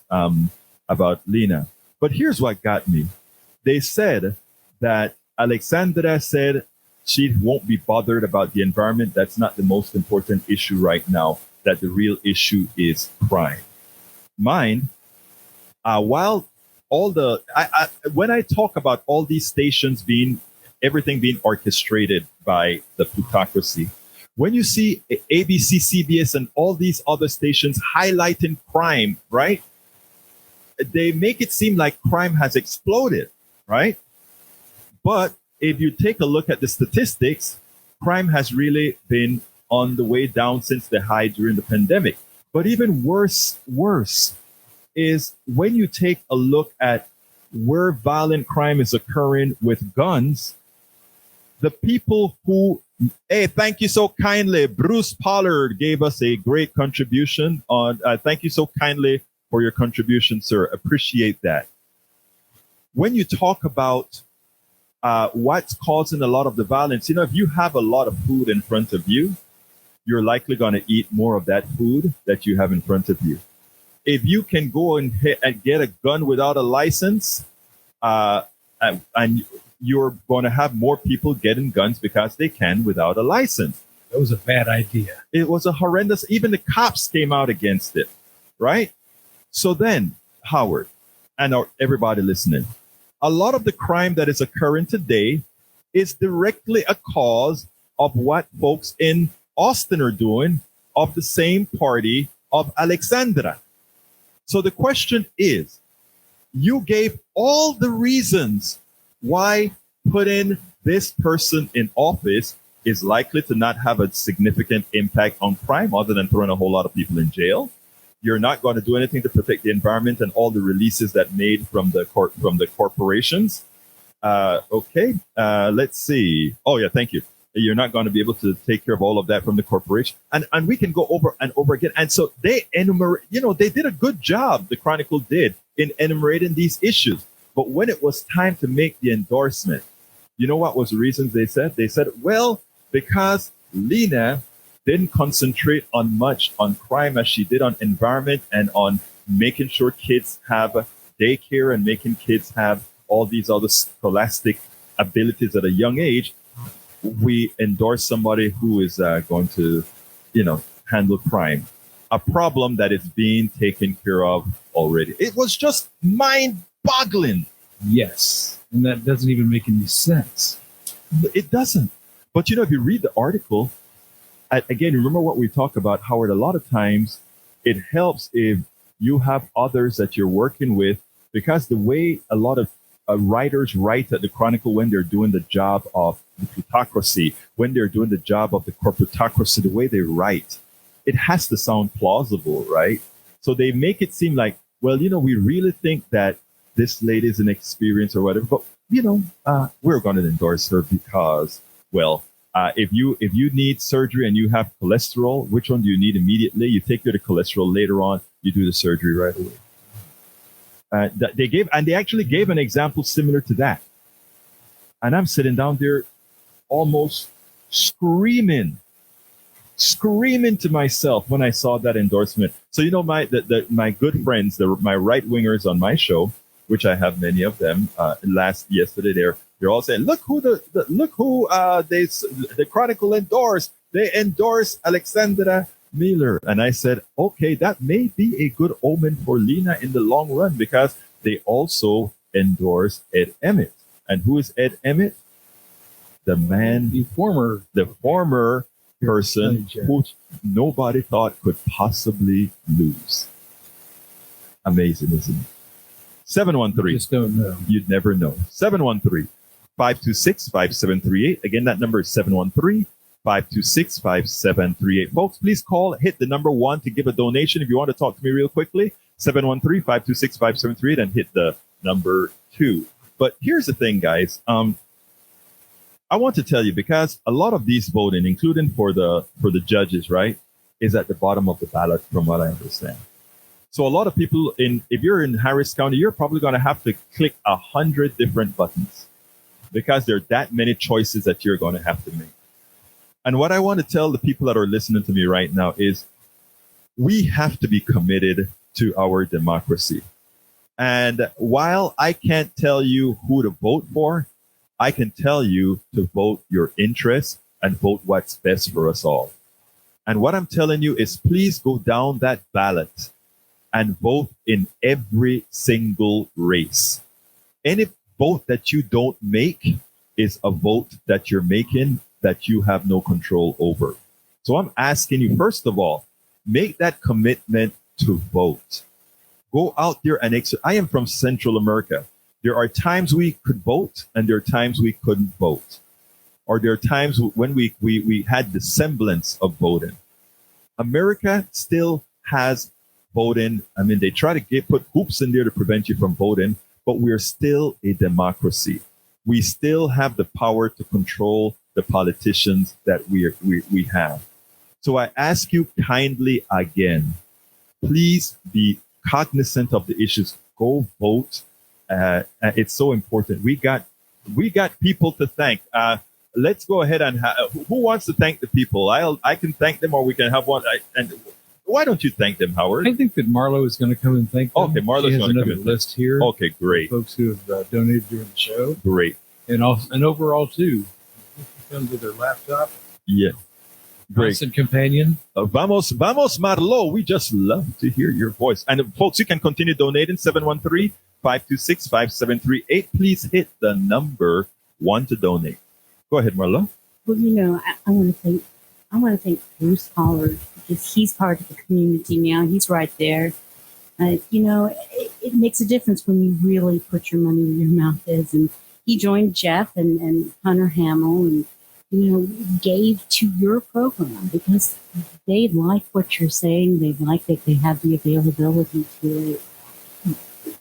Lena. But here's what got me. They said that Alexandra said she won't be bothered about the environment. That's not the most important issue right now. That the real issue is crime. Mine, while all the, when I talk about all these stations everything being orchestrated by the plutocracy, when you see ABC, CBS, and all these other stations highlighting crime, right? They make it seem like crime has exploded, right? But if you take a look at the statistics, crime has really been on the way down since the high during the pandemic. But even worse is when you take a look at where violent crime is occurring with guns, the people who, hey, thank you so kindly. Bruce Pollard gave us a great contribution on, thank you so kindly for your contribution, sir. Appreciate that. When you talk about what's causing a lot of the violence, if you have a lot of food in front of you, you're likely going to eat more of that food that you have in front of you. If you can go and get a gun without a license, and you're going to have more people getting guns because they can without a license. That was a bad idea. It was a horrendous, even the cops came out against it, right? So then, Howard, and everybody listening, a lot of the crime that is occurring today is directly a cause of what folks in Austin are doing, of the same party of Alexandra. So the question is, you gave all the reasons why putting this person in office is likely to not have a significant impact on crime other than throwing a whole lot of people in jail. You're not going to do anything to protect the environment and all the releases that made from the corporations. Let's see. Oh, yeah, thank you. You're not going to be able to take care of all of that from the corporation. And we can go over and over again. And so they enumerate, they did a good job, the Chronicle did, in enumerating these issues. But when it was time to make the endorsement, you know what was the reasons they said? They said, well, because Lena didn't concentrate much on crime as she did on environment and on making sure kids have daycare and making kids have all these other scholastic abilities at a young age. We endorse somebody who is going to, handle crime, a problem that is being taken care of already. It was just mind-boggling. Yes. And that doesn't even make any sense. It doesn't. But, if you read the article, again, remember what we talk about, Howard, a lot of times it helps if you have others that you're working with, because the way a lot of writers write at the Chronicle when they're doing the job of the plutocracy, when they're doing the job of the corporatocracy, the way they write, it has to sound plausible, right? So they make it seem like, well, we really think that this lady is inexperienced or whatever, but, we're going to endorse her because, well, if you need surgery and you have cholesterol, which one do you need immediately? You take your cholesterol later on, you do the surgery right away. They actually gave an example similar to that. And I'm sitting down there almost screaming to myself when I saw that endorsement. So, my good friends, my right wingers on my show, which I have many of them, yesterday, they're all saying, look who the Chronicle endorsed. They endorsed Alexandra Miller. And I said, okay, that may be a good omen for Lena in the long run, because they also endorse Ed Emmett. And who is Ed Emmett? The former person who nobody thought could possibly lose. Amazing, isn't it? 713. Just don't know. You'd never know. 713-526-5738. Again, that number is 713-526-5738. Folks, please call, hit the number 1 to give a donation. If you want to talk to me real quickly, 713-526-5738, and hit the number 2. But here's the thing, guys. I want to tell you, because a lot of these voting, including for the judges, right, is at the bottom of the ballot, from what I understand. So a lot of people if you're in Harris County, you're probably going to have to click 100 different buttons. because there are that many choices that you're going to have to make. And what I want to tell the people that are listening to me right now is we have to be committed to our democracy. And while I can't tell you who to vote for, I can tell you to vote your interests and vote what's best for us all. And what I'm telling you is please go down that ballot and vote in every single race. Any vote that you don't make is a vote that you're making that you have no control over. So I'm asking you, first of all, make that commitment to vote. Go out there and I am from Central America. There are times we could vote and there are times we couldn't vote. Or there are times when we had the semblance of voting. America still has voting. I mean, they try to put hoops in there to prevent you from voting, but we're still a democracy. We still have the power to control the politicians that we have. So I ask you kindly again, please be cognizant of the issues. Go vote. It's so important. We got people to thank. Let's go ahead and who wants to thank the people? I can thank them, or we can have one. And why don't you thank them, Howard? I think that Marlo is going to come and thank them. Okay, Marlo's She has going to come another and list here. Okay, great. Folks who have donated during the show, Great. and overall too. Comes with their laptop. Yeah. Great. Constant companion. Vamos, Marlo. We just love to hear your voice. And folks, you can continue donating 713-526-5738. Please hit the number 1 to donate. Go ahead, Marlo. Well, I want to thank Bruce Pollard because he's part of the community now. He's right there. It makes a difference when you really put your money where your mouth is. And he joined Jeff and Hunter Hamill and gave to your program because they like what you're saying. They like that they have the availability to it.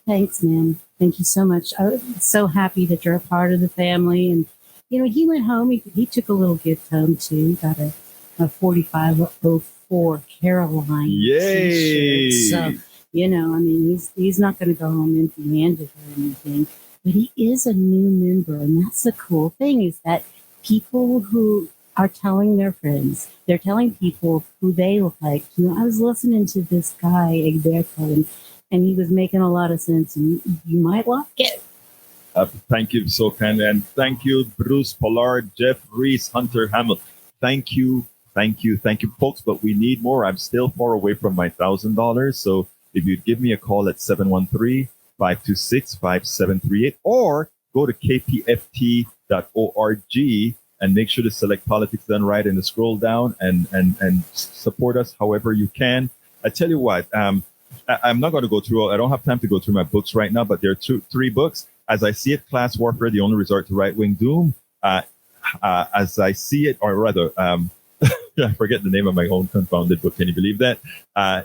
Thanks, man. Thank you so much. I'm so happy that you're a part of the family. And, he went home. He took a little gift home, too. Got a 4504 Caroline Yay! T-shirt. So, he's not going to go home empty-handed or anything. But he is a new member. And that's the cool thing is that people who are telling their friends, they're telling people who they look like. I was listening to this guy, Egberto, and he was making a lot of sense, and you might like it. Thank you so kindly. And thank you, Bruce Pollard, Jeff Reese, Hunter Hamill. Thank you, folks. But we need more. I'm still far away from my $1,000. So if you'd give me a call at 713-526-5738 or go to kpft.org and make sure to select Politics Done Right and to scroll down and support us however you can. I tell you what, I'm not going to go through, I don't have time to go through my books right now, but there are 3 books. As I See It, Class Warfare, The Only Resort to Right-Wing Doom. As I See It, or rather, I forget the name of my own confounded book. Can you believe that?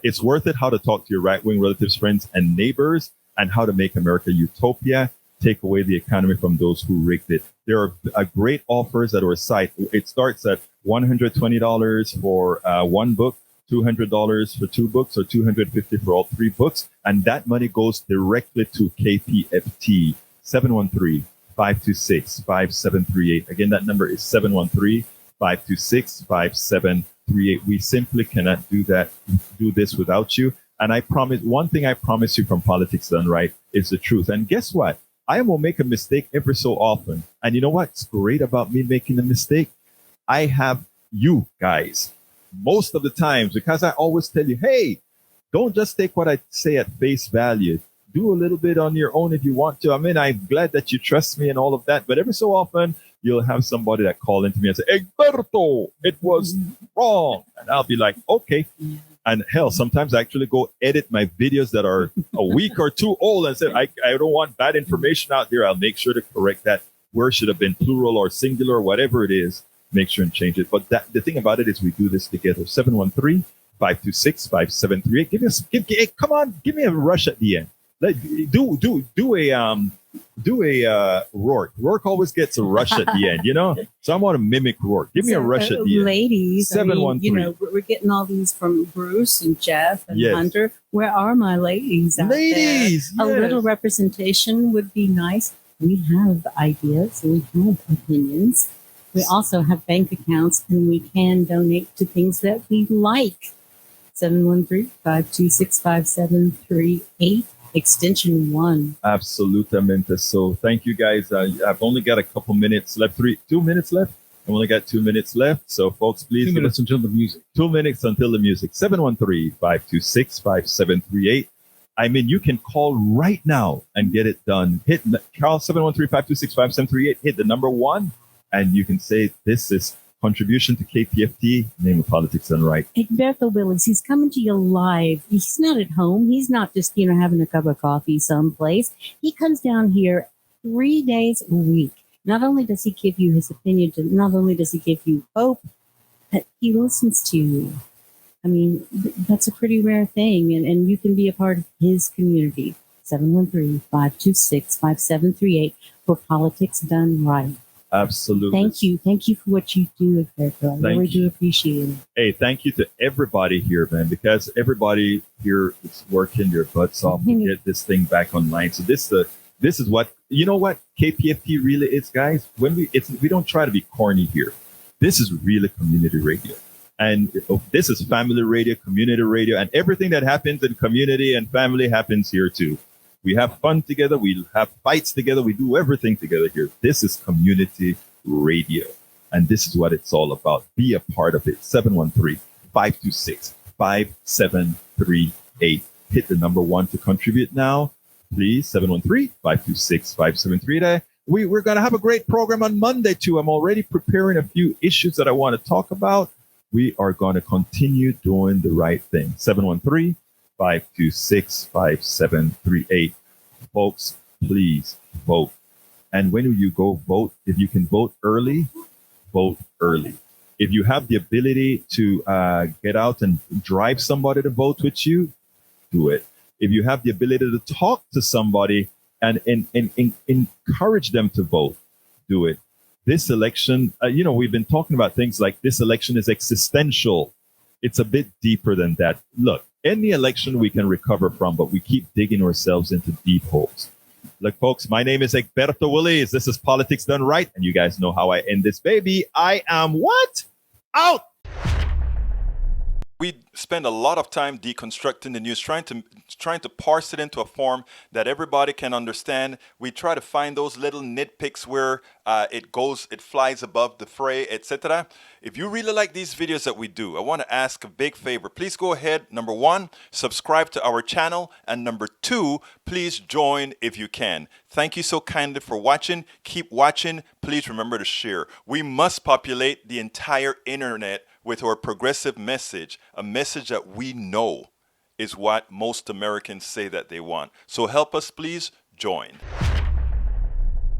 It's Worth It, How to Talk to Your Right-Wing Relatives, Friends, and Neighbors, and How to Make America Utopia. Take away the economy from those who rigged it. There are great offers at our site. It starts at $120 for 1 book, $200 for 2 books, or $250 for all 3 books. And that money goes directly to KPFT. 713-526-5738. Again, that number is 713-526-5738. We simply cannot do this without you. And one thing I promise you from Politics Done Right is the truth. And guess what? I will make a mistake every so often. And you know what's great about me making a mistake? I have you guys most of the times, because I always tell you, hey, don't just take what I say at face value. Do a little bit on your own if you want to. I mean, I'm glad that you trust me and all of that. But every so often, you'll have somebody that call into me and say, Egberto, it was wrong. And I'll be like, okay. And hell, sometimes I actually go edit my videos that are a week or 2 old and say, I don't want bad information out there. I'll make sure to correct that. Word should have been plural or singular or whatever it is. Make sure and change it. But the thing about it is we do this together. 713-526-5738. Come on, give me a rush at the end. Do a Rourke. Rourke always gets a rush at the end, So I want to mimic Rourke. Give me a rush at the end. Ladies, 713. We're getting all these from Bruce and Jeff and Yes. Hunter. Where are my ladies out Ladies, there? A yes. little representation would be nice. we have ideas, we have opinions. We also have bank accounts, and we can donate to things that we like. 713-526-5738, extension 1. Absolutamente. So thank you guys. I've only got a couple minutes left. 2 minutes left. I've only got 2 minutes left. So folks, please 2 give minutes us until the music. 2 minutes until the music. 713-526-5738. I mean, you can call right now and get it done. Hit Carl 713-526-5738. Hit the number 1, and you can say this is contribution to KPFT. Name of Politics Done Right. Egberto Willis, he's coming to you live. He's not at home. He's not just, having a cup of coffee someplace. He comes down here 3 days a week. Not only does he give you his opinion, not only does he give you hope, but he listens to you. I mean, that's a pretty rare thing, and you can be a part of his community. 713-526-5738 for Politics Done Right. Absolutely. Thank you. Thank you for what you do, Egberto. I really do appreciate it. Hey, thank you to everybody here, man, because everybody here is working their butts off to get this thing back online. So this is what KPFT really is, guys. When we don't try to be corny here. This is really community radio. And this is family radio, community radio, and everything that happens in community and family happens here too. We have fun together. We have fights together. We do everything together here. This is community radio. And this is what it's all about. Be a part of it. 713-526-5738. Hit the number 1 to contribute now. Please, 713-526-5738. We're going to have a great program on Monday too. I'm already preparing a few issues that I want to talk about. We are going to continue doing the right thing. 713-526-5738. Folks, please vote. And when you go vote, if you can vote early, vote early. If you have the ability to get out and drive somebody to vote with you, do it. If you have the ability to talk to somebody and encourage them to vote, do it. This election, we've been talking about things like this election is existential. It's a bit deeper than that. Look, any election we can recover from, but we keep digging ourselves into deep holes. Look, folks, my name is Egberto Willis. This is Politics Done Right. And you guys know how I end this baby. I am what? Out! We spend a lot of time deconstructing the news, trying to parse it into a form that everybody can understand. We try to find those little nitpicks where it flies above the fray, etc. If you really like these videos that we do, I want to ask a big favor. Please go ahead. Number 1, subscribe to our channel. And number 2, please join if you can. Thank you so kindly for watching. Keep watching. Please remember to share. We must populate the entire internet with our progressive message, a message that we know is what most Americans say that they want. So help us, please join.